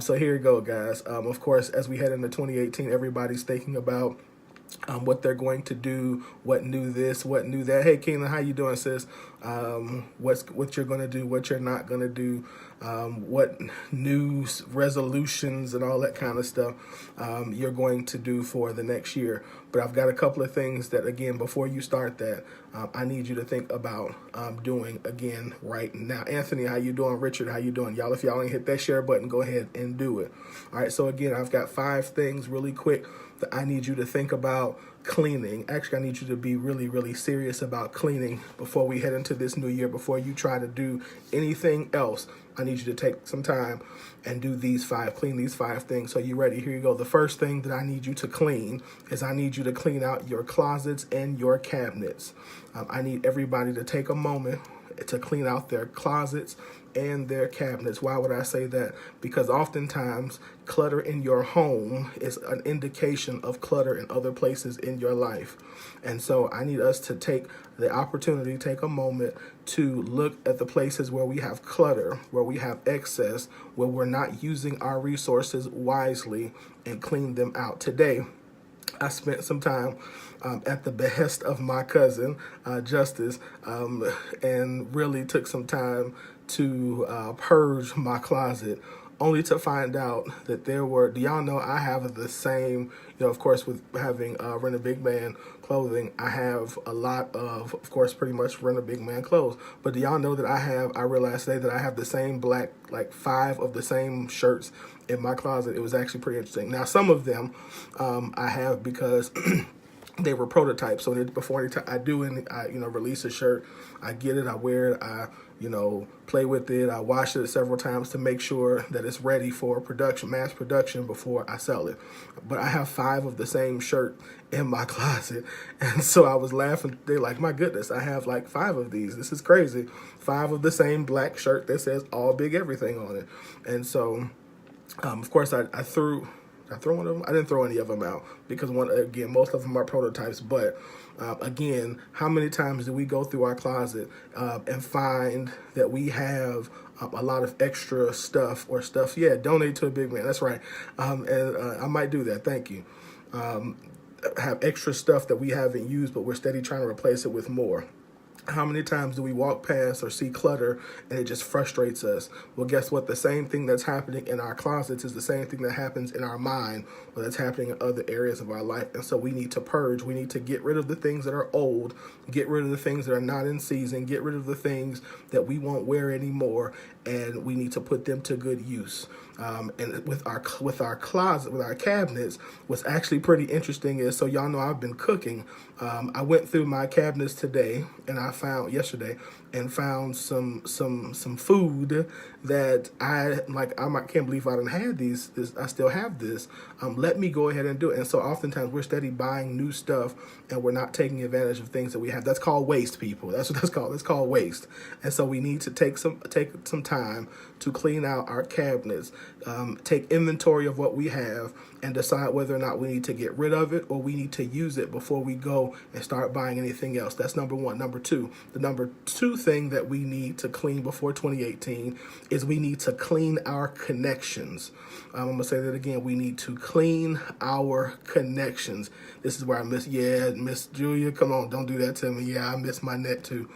So here you go, guys. Of course, as we head into 2018, everybody's thinking about what they're going to do, what new this, what new that. Hey, Keena, how you doing, sis? What you're going to do, what you're not going to do, what new resolutions and all that kind of stuff you're going to do for the next year. But I've got a couple of things that, again, before you start that, I need you to think about doing again right now. Anthony, how you doing? Richard, how you doing? Y'all, if y'all ain't hit that share button, go ahead and do it. All right, so again, I've got 5 things really quick that I need you to think about cleaning. Actually, I need you to be really, really serious about cleaning before we head into this new year. Before you try to do anything else, I need you to take some time and do clean these 5 things. So you ready? Here you go. The first thing that I need you to clean is I need you to clean out your closets and your cabinets. I need everybody to take a moment to clean out their closets and their cabinets. Why would I say that? Because oftentimes clutter in your home is an indication of clutter in other places in your life. And so I need us to take the opportunity, take a moment to look at the places where we have clutter, where we have excess, where we're not using our resources wisely, and clean them out. Today, I spent some time at the behest of my cousin, Justice, and really took some time to purge my closet, only to find out that do y'all know I have the same, of course, with having Rent a Big Man clothing, I have a lot of course, pretty much Rent a Big Man clothes. But do y'all know that I realized today that I have the same black, like 5 of the same shirts in my closet. It was actually pretty interesting. Now, some of them I have because they were prototypes. So before I release a shirt, I get it, I wear it, I play with it, I wash it several times to make sure that it's ready for mass production before I sell it. But I have 5 of the same shirt in my closet, and so I was laughing. They're like, "My goodness, I have like 5 of these. This is crazy. 5 of the same black shirt that says All Big Everything on it." And so, of course, I threw. Did I throw one of them? I didn't throw any of them out because most of them are prototypes. But again, how many times do we go through our closet and find that we have a lot of extra stuff or stuff? Yeah, donate to a big man. That's right. And I might do that. Thank you. Have extra stuff that we haven't used, but we're steady trying to replace it with more. How many times do we walk past or see clutter and it just frustrates us? Well, guess what? The same thing that's happening in our closets is the same thing that happens in our mind or that's happening in other areas of our life. And so we need to purge. We need to get rid of the things that are old, get rid of the things that are not in season, get rid of the things that we won't wear anymore, and we need to put them to good use. And with our closet, with our cabinets, what's actually pretty interesting is, so y'all know I've been cooking. I went through my cabinets today, and I found some food that I can't believe I didn't have these. I still have this. Let me go ahead and do it. And so oftentimes we're steady buying new stuff, and we're not taking advantage of things that we have. That's called waste, people. That's what that's called. It's called waste. And so we need to take some time to clean out our cabinets, take inventory of what we have, and decide whether or not we need to get rid of it or we need to use it before we go and start buying anything else. That's number 1. Number 2, the number 2 thing that we need to clean before 2018 is we need to clean our connections. I'm going to say that again. We need to clean our connections. This is where I miss Julia. Come on, don't do that to me. Yeah, I miss my net too.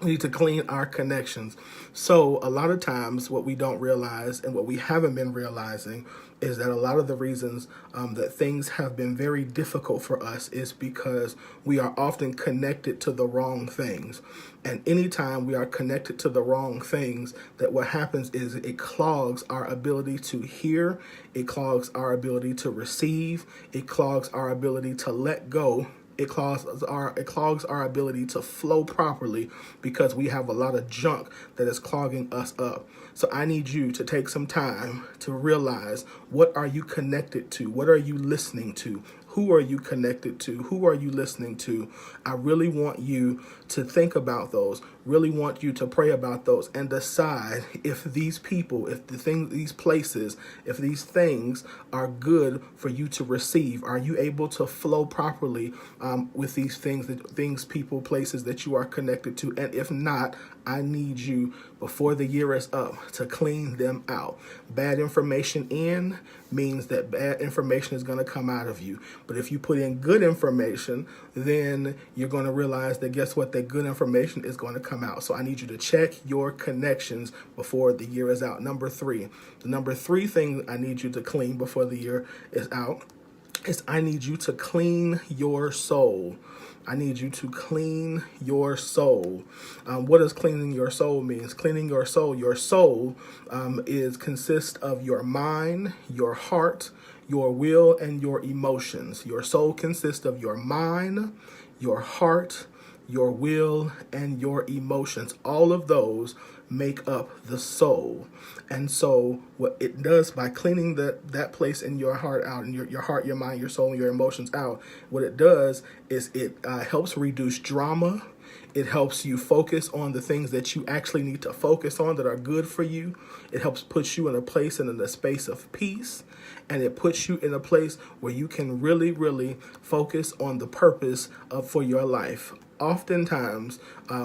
We need to clean our connections. So a lot of times what we don't realize and what we haven't been realizing is that a lot of the reasons that things have been very difficult for us is because we are often connected to the wrong things. And anytime we are connected to the wrong things, that what happens is it clogs our ability to hear, it clogs our ability to receive, it clogs our ability to let go. It clogs our ability to flow properly because we have a lot of junk that is clogging us up. So I need you to take some time to realize, what are you connected to? What are you listening to? Who are you connected to? Who are you listening to? I really want you to think about those, really want you to pray about those and decide if these people, these places, if these things are good for you to receive. Are you able to flow properly with these things, people, places that you are connected to? And if not, I need you, before the year is up, to clean them out. Bad information in means that bad information is going to come out of you. But if you put in good information, then you're going to realize that guess what? That good information is going to come out. So I need you to check your connections before the year is out. Number three, the number three thing I need you to clean before the year is out is I need you to clean your soul. I need you to clean your soul. What does cleaning your soul mean? Cleaning your soul. Your soul consists of your mind, your heart, your will, and your emotions. Your soul consists of your mind, your heart, your will, and your emotions. All of those make up the soul. And so what it does by cleaning that place in your heart out, and your heart, your mind, your soul, and your emotions out, what it does is it helps reduce drama. It helps you focus on the things that you actually need to focus on that are good for you. It helps put you in a place and in a space of peace. And it puts you in a place where you can really, really focus on the purpose for your life. Oftentimes,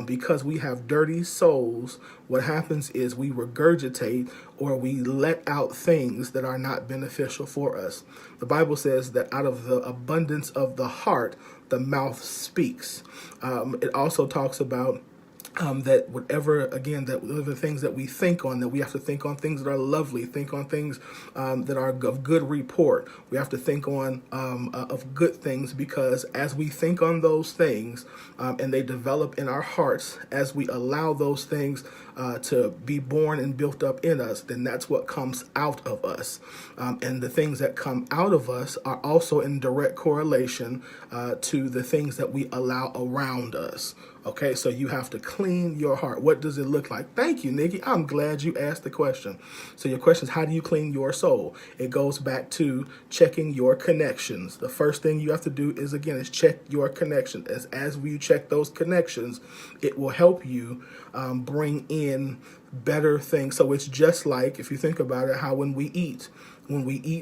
because we have dirty souls, what happens is we regurgitate or we let out things that are not beneficial for us. The Bible says that out of the abundance of the heart, the mouth speaks. It also talks about that whatever the things that we think on, that we have to think on things that are lovely, think on things that are of good report. We have to think on of good things, because as we think on those things and they develop in our hearts, as we allow those things to be born and built up in us, then that's what comes out of us. And the things that come out of us are also in direct correlation to the things that we allow around us. Okay, so you have to clean your heart. What does it look like? Thank you, Nikki. I'm glad you asked the question. So your question is, how do you clean your soul? It goes back to checking your connections. The first thing you have to do is check your connections. As you check those connections, it will help you bring in better things. So it's just like, if you think about it, how when we eat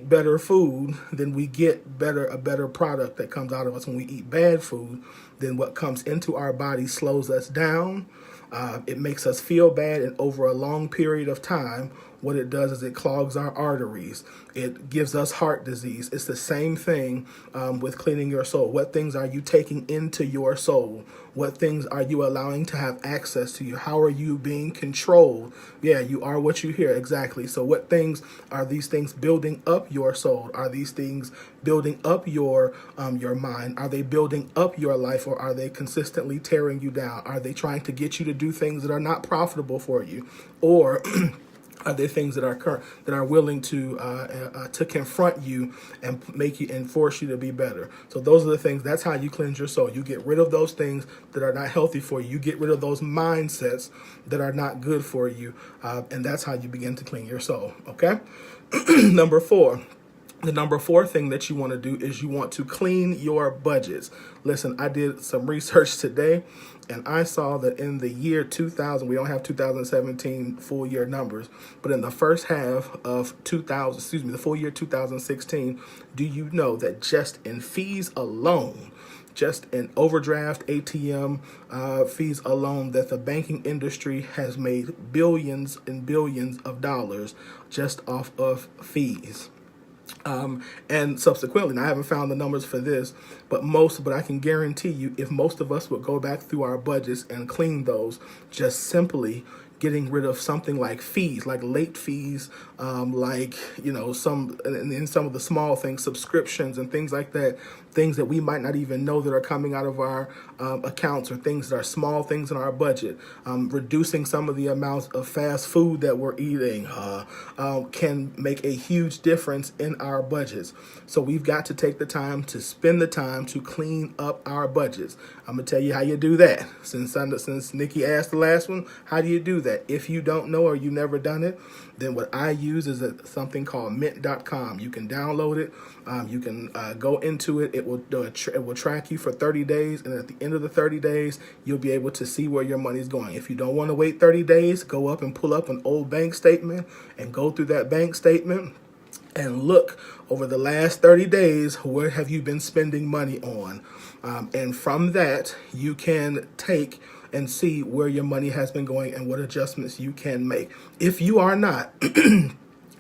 better food, then we get a better product that comes out of us. When we eat bad food, then what comes into our body slows us down. It makes us feel bad, and over a long period of time, what it does is it clogs our arteries. It gives us heart disease. It's the same thing with cleaning your soul. What things are you taking into your soul? What things are you allowing to have access to you? How are you being controlled? Yeah, you are what you hear. Exactly. So what things are these things building up your soul? Are these things building up your mind? Are they building up your life, or are they consistently tearing you down? Are they trying to get you to do things that are not profitable for you? Or are there things that are willing to confront you and make you and force you to be better? So those are the things. That's how you cleanse your soul. You get rid of those things that are not healthy for you. You get rid of those mindsets that are not good for you, and that's how you begin to clean your soul. Okay. Number four. The number four thing that you want to do is you want to clean your budgets. Listen, I did some research today, and I saw that in the year 2000, we don't have 2017 full year numbers, but in the first half of the full year 2016, do you know that just in fees alone, just in overdraft ATM fees alone, that the banking industry has made billions and billions of dollars just off of fees? And subsequently, now I haven't found the numbers for this, but I can guarantee you, if most of us would go back through our budgets and clean those, just simply getting rid of something like fees, like late fees, some of the small things, subscriptions and things like that, things that we might not even know that are coming out of our accounts, or things that are small things in our budget. Reducing some of the amounts of fast food that we're eating can make a huge difference in our budgets. So we've got to take the time to spend the time to clean up our budgets. I'm going to tell you how you do that. Since Nikki asked the last one, how do you do that? If you don't know, or you never done it, then what I use is something called mint.com. You can download it. You can go into it. It will track you for 30 days. And at the end of the 30 days, you'll be able to see where your money's going. If you don't want to wait 30 days, go up and pull up an old bank statement and go through that bank statement and look over the last 30 days, where have you been spending money on? And from that, you can take and see where your money has been going and what adjustments you can make. If you are not,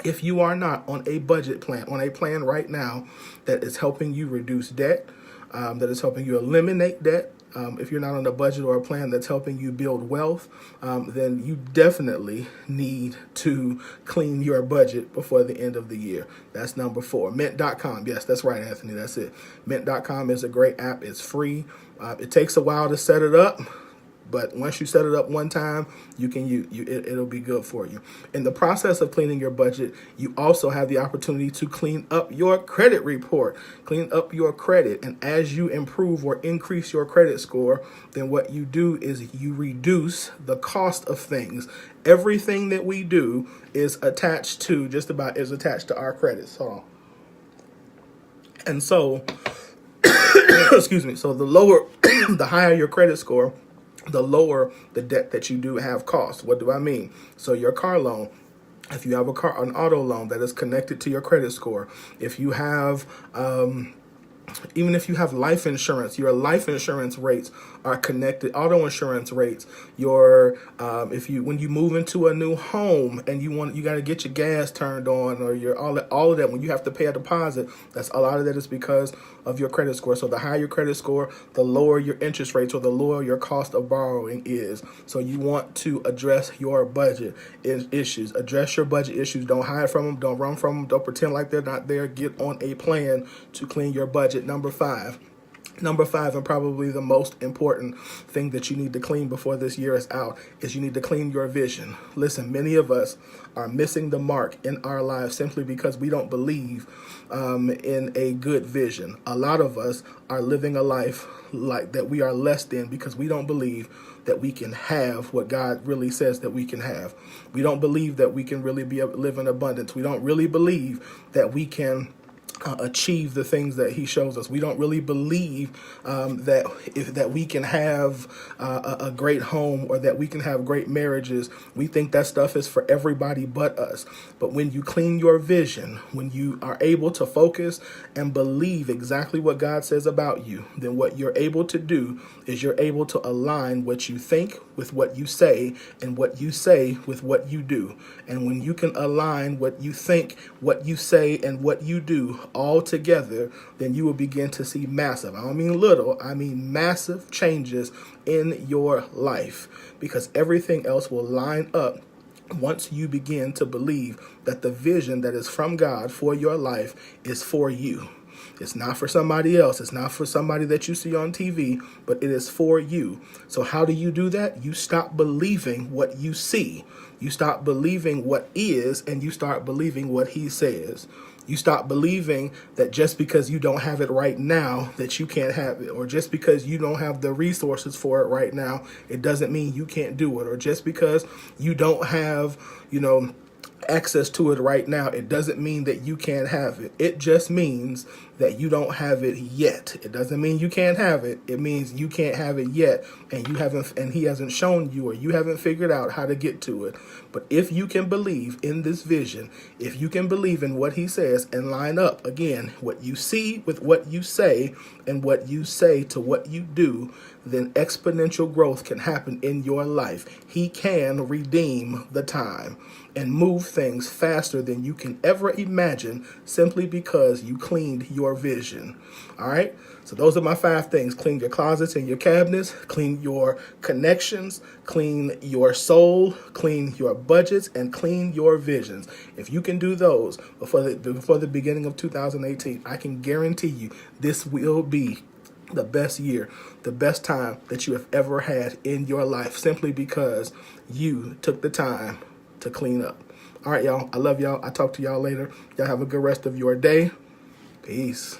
if you are not on a budget plan, on a plan right now that is helping you reduce debt, that is helping you eliminate debt, if you're not on a budget or a plan that's helping you build wealth, then you definitely need to clean your budget before the end of the year. That's number 4. Mint.com. Yes, that's right, Anthony. That's it. Mint.com is a great app. It's free. It takes a while to set it up, but once you set it up one time, it'll be good for you. In the process of cleaning your budget, you also have the opportunity to clean up your credit report, clean up your credit. And as you improve or increase your credit score, then what you do is you reduce the cost of things. Everything that we do is attached to our credits. Hold on. And so, excuse me. So the lower, the higher your credit score, the lower the debt that you do have cost. What do I mean? So your car loan, if you have an auto loan that is connected to your credit score, if you have, even if you have life insurance, your life insurance rates are connected. Auto insurance rates, when you move into a new home and you got to get your gas turned on, or all of that, when you have to pay a deposit, a lot of that is because of your credit score. So the higher your credit score, the lower your interest rates, or the lower your cost of borrowing is. So you want to address your budget issues. Address your budget issues. Don't hide from them. Don't run from them. Don't pretend like they're not there. Get on a plan to clean your budget. Number 5, and probably the most important thing that you need to clean before this year is out, is you need to clean your vision. Listen, many of us are missing the mark in our lives simply because we don't believe in a good vision. A lot of us are living a life like that we are less than because we don't believe that we can have what God really says that we can have. We don't believe that we can really live in abundance. We don't really believe that we can achieve the things that he shows us. We don't really believe that we can have a great home, or that we can have great marriages. We think that stuff is for everybody but us. But when you clean your vision, when you are able to focus and believe exactly what God says about you, then what you're able to do is you're able to align what you think with what you say, and what you say with what you do. And when you can align what you think, what you say, and what you do all together, then you will begin to see massive, I don't mean little, I mean massive changes in your life, because everything else will line up once you begin to believe that the vision that is from God for your life is for you. It's not for somebody else. It's not for somebody that you see on TV, but it is for you. So how do you do that? You stop believing what you see. You stop believing what is, and you start believing what he says. You stop believing that just because you don't have it right now, that you can't have it. Or just because you don't have the resources for it right now, it doesn't mean you can't do it. Or just because you don't have, access to it right now, it doesn't mean that you can't have it. It just means that you don't have it yet. It doesn't mean you can't have it. It means you can't have it yet, and he hasn't shown you, or you haven't figured out how to get to it. But if you can believe in this vision, if you can believe in what he says and line up again what you see with what you say, and what you say to what you do, then exponential growth can happen in your life. He can redeem the time and move things faster than you can ever imagine, simply because you cleaned your vision. All right? So those are my 5 things. Clean your closets and your cabinets, clean your connections, clean your soul, clean your budgets, and clean your visions. If you can do those before the beginning of 2018, I can guarantee you this will be the best year, the best time that you have ever had in your life, simply because you took the time to clean up. All right, y'all. I love y'all. I'll talk to y'all later. Y'all have a good rest of your day. Peace.